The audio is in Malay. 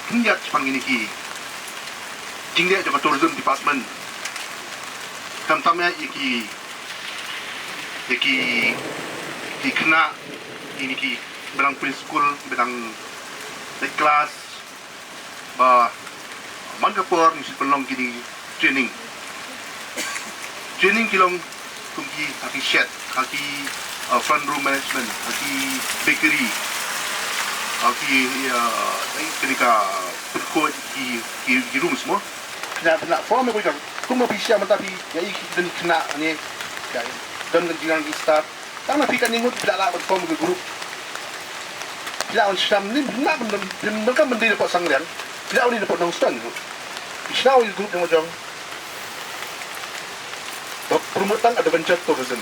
Kenyat Jepang ini ki Jingde juga tourism department Tamtamnya iki kena ini ki berang preschool berang kelas bah Mangapur ni sepelong kini training kilong tungki kaki shed kaki front room management kaki bakery kaki ketika berkod di room semua kena form aku kan kuma bisa matapi ya iki dan kena ni dan dengan start tang napi kan ningut tidak lah form ke grup tidak on syam ni nak mereka mendiri dapat sangrian tidak on dapat nongstang isna on grup yang macam permutan adventure tourism